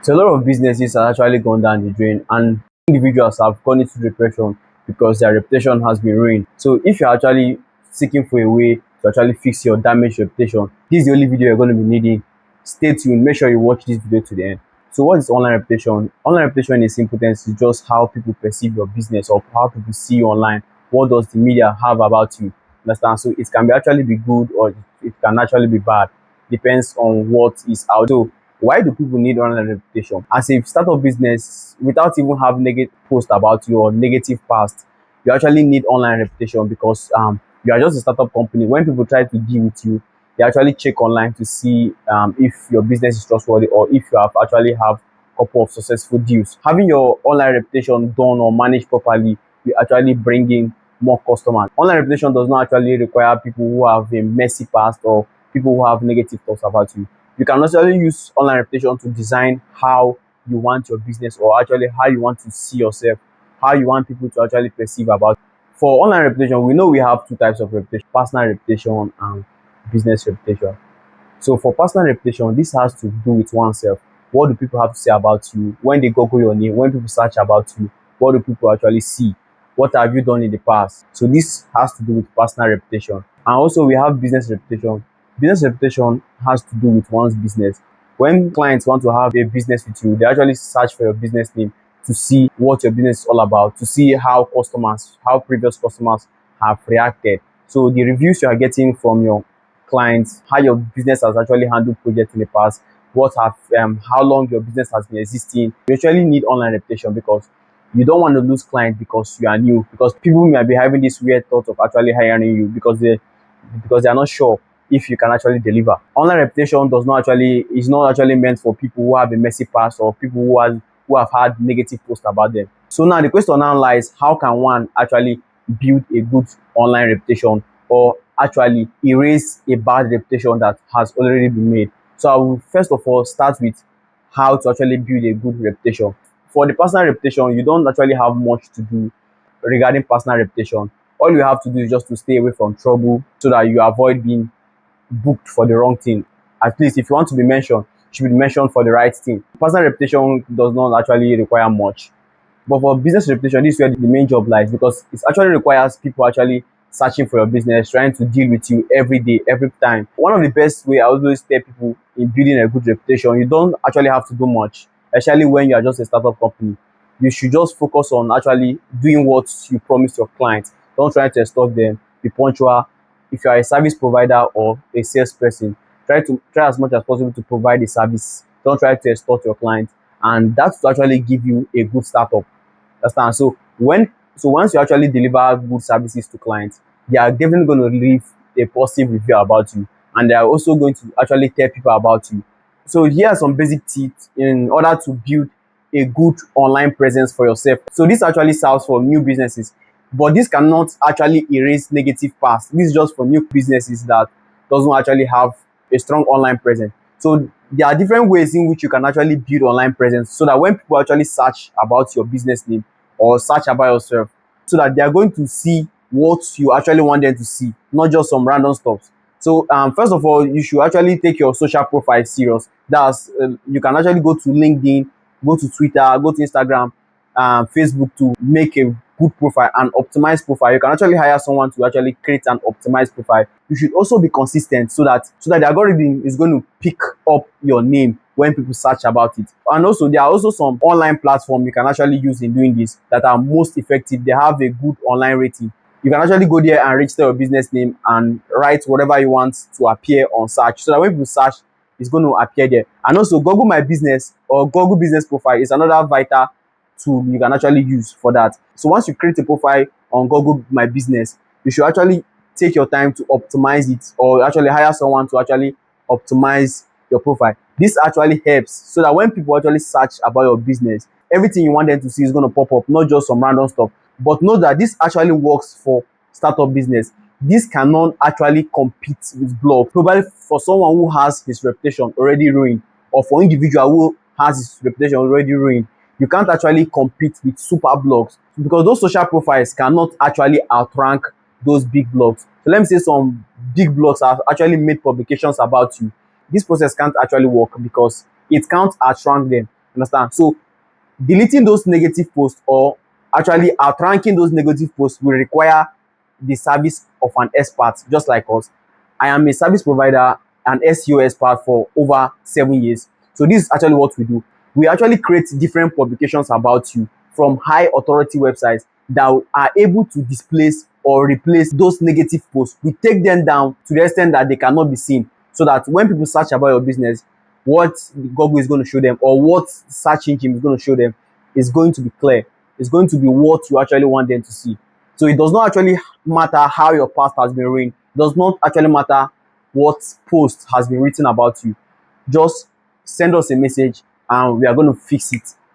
So a lot of businesses have actually gone down the drain, and individuals have gone into depression because their reputation has been ruined. So if you're actually seeking for a way to actually fix your damaged reputation, this is the only video you're going to be needing. Stay tuned. Make sure you watch this video to the end. So what is online reputation? Online reputation in simple terms is just how people perceive your business or how people see you online. What does the media have about you? Understand? So it can be actually be good or it can actually be bad. Depends on what is out. So why do people need online reputation? As a startup business, without even having negative post about you or negative past, you actually need online reputation because you are just a startup company. When people try to deal with you, they actually check online to see if your business is trustworthy or if you have actually have a couple of successful deals. Having your online reputation done or managed properly will actually bring in more customers. Online reputation does not actually require people who have a messy past or people who have negative thoughts about you. You can actually use online reputation to design how you want your business or actually how you want to see yourself, how you want people to actually perceive about you. For online reputation, we know we have two types of reputation: personal reputation and business reputation. So for personal reputation, this has to do with oneself. What do people have to say about you when they Google your name? When people search about you, what do people actually see? What have you done in the past? So this has to do with personal reputation. And also we have business reputation. Business reputation has to do with one's business. When clients want to have a business with you, they actually search for your business name to see what your business is all about, to see how previous customers have reacted. So the reviews you are getting from your clients, how your business has actually handled projects in the past, how long your business has been existing. You actually need online reputation because you don't want to lose clients because you are new. Because people may be having this weird thought of actually hiring you because they are not sure if you can actually deliver. Online reputation does not actually is not actually meant for people who have a messy past or people who have had negative posts about them. So now the question now lies: how can one actually build a good online reputation or actually erase a bad reputation that has already been made? So I will first of all start with how to actually build a good reputation. For the personal reputation, you don't actually have much to do regarding personal reputation. All you have to do is just to stay away from trouble so that you avoid being booked for the wrong thing. At least if you want to be mentioned, you should be mentioned for the right thing. Personal reputation does not actually require much. But for business reputation, this is where the main job lies because it actually requires people actually searching for your business, trying to deal with you every day, every time. One of the best way I always tell people in building a good reputation, you don't actually have to do much, especially when you are just a startup company. You should just focus on actually doing what you promise your clients. Don't try to extort them. Be punctual. If you are a service provider or a salesperson, try as much as possible to provide a service. Don't try to extort your client, and that will actually give you a good startup. Understand? So once you actually deliver good services to clients, they are definitely going to leave a positive review about you, and they are also going to actually tell people about you. So here are some basic tips in order to build a good online presence for yourself. So this actually serves for new businesses, but this cannot actually erase negative past. This is just for new businesses that doesn't actually have a strong online presence. So there are different ways in which you can actually build online presence so that when people actually search about your business name or search about yourself, so that they are going to see what you actually want them to see, not just some random stuff. So first of all, you should actually take your social profile serious. That's you can actually go to LinkedIn, go to Twitter, go to Instagram, Facebook to make a good profile and optimized profile. You can actually hire someone to actually create an optimized profile. You should also be consistent so that the algorithm is going to pick up your name when people search about it. And also there are also some online platforms you can actually use in doing this that are most effective. They have a good online rating. You can actually go there and register your business name and write whatever you want to appear on search so that when people search, it's going to appear there. And also Google My Business or Google Business Profile is another vital tool you can actually use for that. So once you create a profile on Google My Business, you should actually take your time to optimize it or actually hire someone to actually optimize your profile. This actually helps so that when people actually search about your business, everything you want them to see is going to pop up, not just some random stuff. But know that this actually works for startup business. This cannot actually compete with blog. Probably for someone who has his reputation already ruined, or for individual who has his reputation already ruined, you can't actually compete with super blogs because those social profiles cannot actually outrank those big blogs. So let me say some big blogs have actually made publications about you. This process can't actually work because it can't outrank them. Understand? So deleting those negative posts, or actually outranking those negative posts, will require the service of an expert just like us. I am a service provider, an SEO expert for over 7 years. So this is actually what we do. We actually create different publications about you from high authority websites that are able to displace or replace those negative posts. We take them down to the extent that they cannot be seen, so that when people search about your business, what Google is going to show them, or what search engine is going to show them, is going to be clear. It's going to be what you actually want them to see. So it does not actually matter how your past has been ruined. It does not actually matter what post has been written about you. Just send us a message and we are going to fix it.